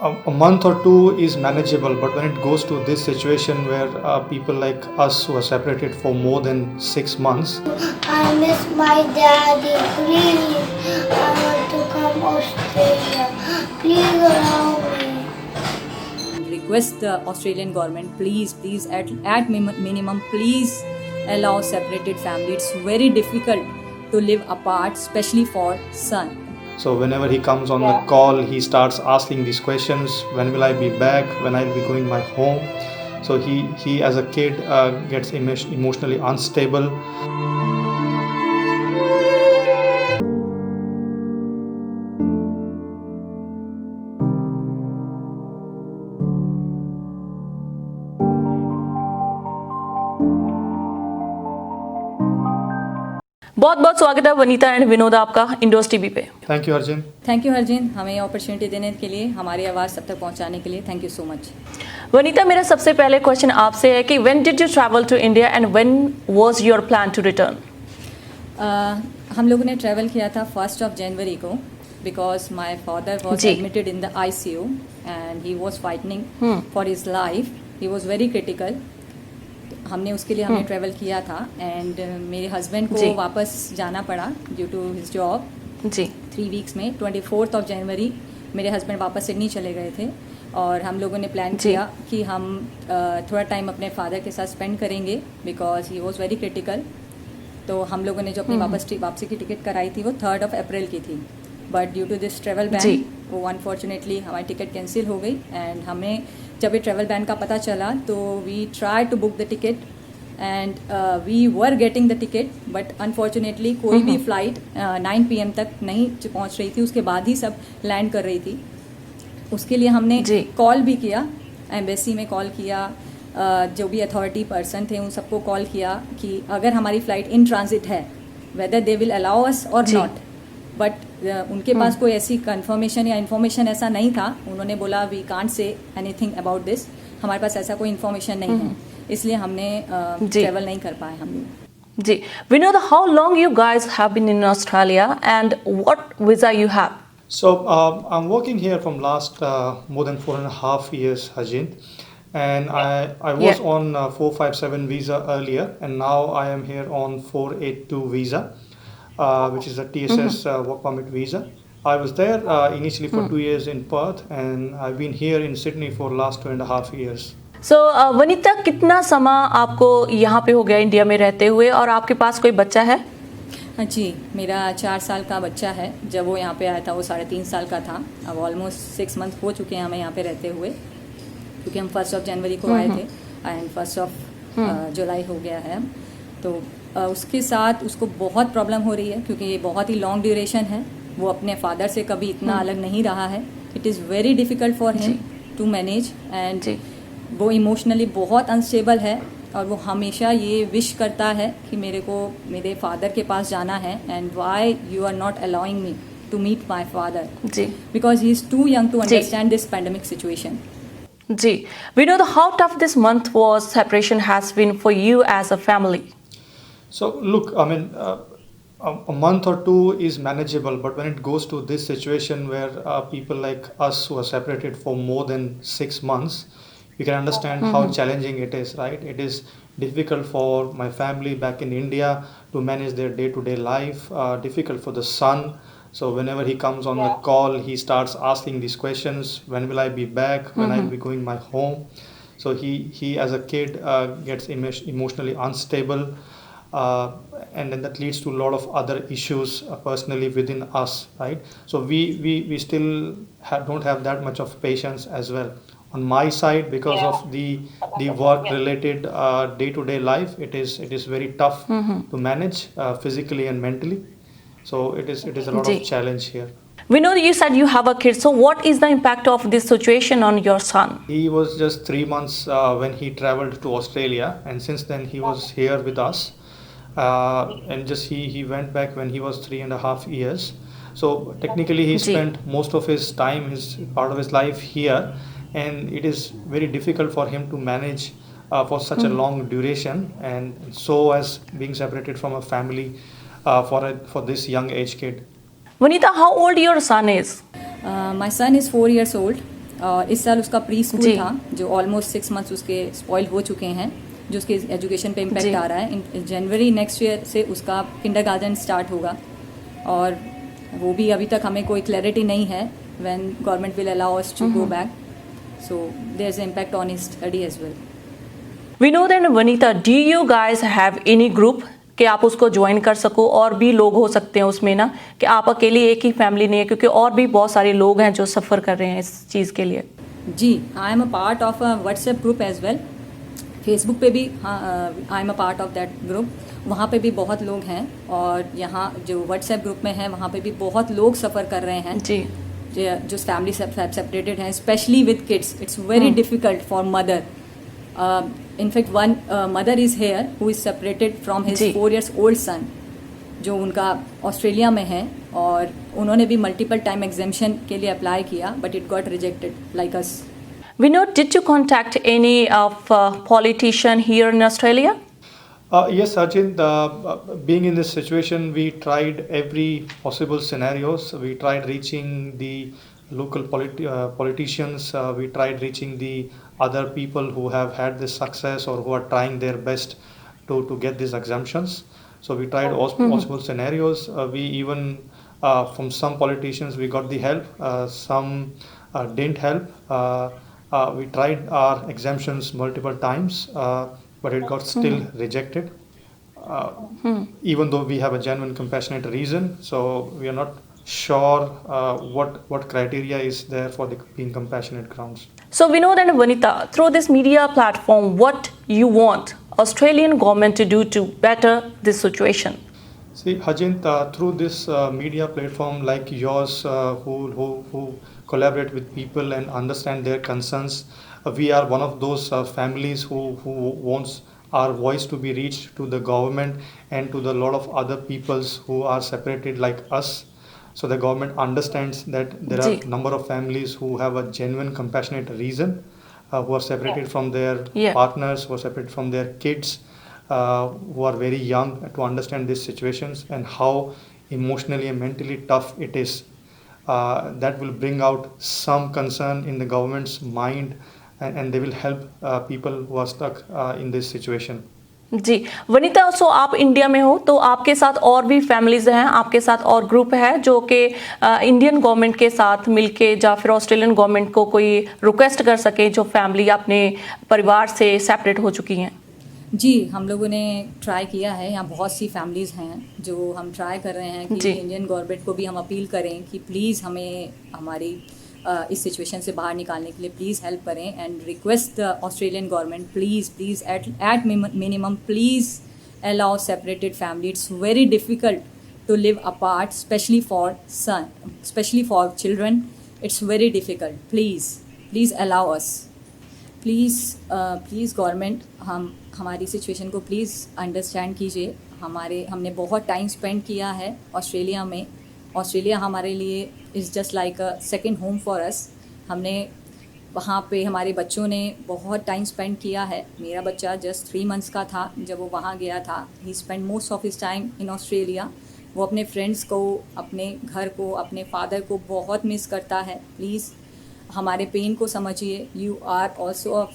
A month or two is manageable, but when it goes to this situation where people like us who are separated for more than 6 months. I miss my daddy. Please, I want to come Australia. Please allow me. Request the Australian government, please, at minimum, please allow separated family. It's very difficult to live apart, especially for son. So whenever he comes on the call, he starts asking these questions: when will I be back? When I'll be going my home? So he as a kid gets emotionally unstable. बहुत बहुत स्वागत है Vanita and Vinod आपका indoors TV पे। Thank you Arjun. Thank you Arjun, हमें ये opportunity देने के लिए, हमारी आवाज़ सब तक पहुंचाने के लिए। Thank you so much. Vanita, मेरा सबसे पहले क्वेश्चन आपसे है कि when did you travel to India and when was your plan to return? हम लोगों ने ट्रैवल किया था 1 जनवरी को, because my father was admitted in the ICU and he was fighting for his life. He was very critical. हमने उसके लिए हमने ट्रैवल किया था एंड मेरे हस्बैंड को वापस जाना पड़ा ड्यू टू हिज जॉब। जी 3 वीक्स में 24 जनवरी मेरे हस्बैंड वापस सिडनी चले गए थे और हम लोगों ने प्लान किया कि हम थोड़ा टाइम अपने फादर के साथ स्पेंड करेंगे because he was very critical. तो हम लोगों ने जो अपनी वापसी की टिकट कराई थी वो 3 अप्रैल की थी, but due to this travel ban वो अनफॉर्चुनेटली हमारी टिकट कैंसिल हो गई। एंड हमें जब ये ट्रेवल बैन का पता चला तो we try to book the ticket and we were getting the ticket, but unfortunately कोई भी फ़्लाइट 9 PM तक नहीं पहुंच रही थी। उसके बाद ही सब लैंड कर रही थी। उसके लिए हमने कॉल भी किया, एम्बेसी में कॉल किया, जो भी अथॉरिटी पर्सन थे उन सबको कॉल किया कि अगर हमारी फ़्लाइट इन ट्रांजिट है वेदर दे विल अलाउ अस और नॉट, बट उनके पास कोई ऐसी कंफर्मेशन या इन्फॉर्मेशन ऐसा नहीं था। उन्होंने बोला we can't say anything about this, हमारे पास ऐसा कोई इन्फॉर्मेशन नहीं है, इसलिए हमने ट्रेवल नहीं कर पाए हम लोग। जी, we know how long you guys have been in Australia and what visa you have? So I'm working here from last more than 4.5 years, Hajin, and I was on 457 visa earlier, and now I am here on 482 visa, which is a TSS work permit visa. I was there initially for 2 years in Perth, and I've been here in Sydney for last 2.5 years. So Vanita, कितना समय आपको यहाँ पे हो गया India में रहते हुए और आपके पास कोई बच्चा है? हाँ जी, मेरा 4 साल का बच्चा है। जब वो यहाँ पे आया था वो 3.5 साल का था। अब ऑलमोस्ट 6 मंथ हो चुके हैं हमें यहाँ पे रहते हुए, क्योंकि हम 1 जनवरी को आए थे एंड 1 जुलाई हो गया है। तो उसके साथ उसको बहुत प्रॉब्लम हो रही है क्योंकि ये बहुत ही लॉन्ग ड्यूरेशन है। वो अपने फादर से कभी इतना अलग नहीं रहा है। It is very difficult for him to manage and वो इमोशनली बहुत अनस्टेबल है और वो हमेशा ये विश करता है कि मेरे को मेरे फादर के पास जाना है and why you are not allowing me to meet my father, because he is too young to understand this pandemic situation. जी, we know how tough this month was separation has been for you as a family. So look, I mean, a month or two is manageable, but when it goes to this situation where people like us who are separated for more than 6 months, you can understand how challenging it is, right? It is difficult for my family back in India to manage their day-to-day life, difficult for the son. So whenever he comes on the call, he starts asking these questions: when will I be back? When I'll be going my home? So he as a kid gets emotionally unstable, and then that leads to a lot of other issues personally within us, right? So we still don't have that much of patience as well on my side because of the work related day-to-day life. It is very tough to manage physically and mentally. So it is a lot of challenge here. We know you said you have a kid, so what is the impact of this situation on your son? He was just 3 months when he traveled to Australia, and since then he was here with us, and just he went back when he was 3.5 years. So technically he spent most of his time, his part of his life here, and it is very difficult for him to manage for such a long duration, and so as being separated from a family for this young age kid. Vanita, how old your son is? My son is 4 years old और इस साल उसका pre school जी। था जो almost 6 months उसके spoil हो चुके हैं, जो उसके एजुकेशन पे जी। इम्पैक्ट आ रहा है। इन जनवरी नेक्स्ट ईयर से उसका किंडरगार्टन स्टार्ट होगा और वो भी अभी तक हमें कोई क्लैरिटी नहीं है when government will allow us to go back, so there is impact on his study as well. We know that Vanita, do you guys have any group कि आप उसको ज्वाइन कर सको? और भी लोग हो सकते हैं उसमें ना, कि आप अकेली एक ही फैमिली नहीं है, क्योंकि और भी बहुत सारे लोग हैं जो सफ़र कर रहे हैं इस चीज़ के लिए। जी, I am a part of a WhatsApp group as well. Facebook पे भी I am a part of that group, वहाँ पे भी बहुत लोग हैं और यहाँ जो व्हाट्सएप ग्रुप में हैं वहाँ पे भी बहुत लोग सफ़र कर रहे हैं जी। जो फैमिली सेपरेटेड हैं, specially with kids. It's very difficult for mother. In fact one mother is here who is separated from his जी। 4 years ओल्ड सन, जो उनका ऑस्ट्रेलिया में है और उन्होंने भी मल्टीपल टाइम एग्जेम्पशन के लिए अप्लाई किया but it got rejected like us. We know, did you contact any of politician here in Australia? Yes, Sachin, being in this situation, we tried every possible scenarios. We tried reaching the local politicians. We tried reaching the other people who have had this success or who are trying their best to get these exemptions. So we tried all possible scenarios. We even, from some politicians, we got the help. Some didn't help. We tried our exemptions multiple times. But it got still rejected, even though we have a genuine compassionate reason. So we are not sure what criteria is there for the being compassionate grounds. So we know that Vanita, through this media platform, what you want Australian government to do to better this situation? See, Hajint, through this media platform like yours, who collaborate with people and understand their concerns, we are one of those families who wants our voice to be reached to the government and to the lot of other peoples who are separated like us. So the government understands that there are Ji. number of families who have a genuine compassionate reason, who are separated from their Yeah. partners, who are separated from their kids, who are very young, to understand these situations and how emotionally and mentally tough it is. That will bring out some concern in the government's mind, and they will help people who are stuck in this situation. जी वनीता, सो आप India में हो तो आपके साथ और भी families हैं, आपके साथ और ग्रुप है जो कि इंडियन गवर्नमेंट के साथ मिलके या फिर ऑस्ट्रेलियन गवर्नमेंट को कोई रिक्वेस्ट कर सके जो फैमिली अपने परिवार से सेपरेट हो चुकी हैं? जी, हम लोगों ने ट्राई किया है। यहाँ बहुत सी फैमिलीज़ हैं जो हम ट्राई कर रहे हैं कि जी। इंडियन गवर्नमेंट को भी हम अपील करें कि प्लीज़ हमें हमारी इस सिचुएशन से बाहर निकालने के लिए प्लीज़ हेल्प करें and request the Australian government please at minimum please allow separated family. It's very difficult to live apart, specially for son, specially for children. It's very difficult. Please allow us. Please government हमारी situation को please understand कीजिए। हमने बहुत time spend किया है Australia में। Australia हमारे लिए is just like a second home for us. हमने वहाँ पे हमारे बच्चों ने बहुत टाइम स्पेंड किया है। मेरा बच्चा जस्ट 3 months का था जब वो वहाँ गया था। He spend most of his time in Australia. वो अपने फ्रेंड्स को, अपने घर को, अपने फादर को बहुत मिस करता है। प्लीज़ हमारे पेन को समझिए। You are also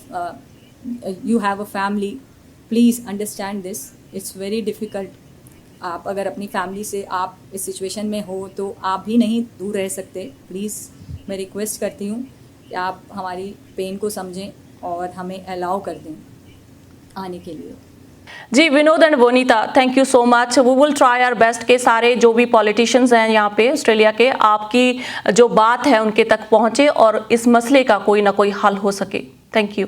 you have a family. Please understand this. It's very difficult. आप अगर अपनी फैमिली से आप इस सिचुएशन में हो तो आप भी नहीं दूर रह सकते। प्लीज़ मैं रिक्वेस्ट करती हूँ कि आप हमारी पेन को समझें और हमें अलाउ कर दें आने के लिए। जी Vinod and Vanita, thank you so much. We will try our best के सारे जो भी पॉलिटिशियंस हैं यहाँ पे ऑस्ट्रेलिया के, आपकी जो बात है उनके तक पहुँचे और इस मसले का कोई ना कोई हल हो सके। Thank you.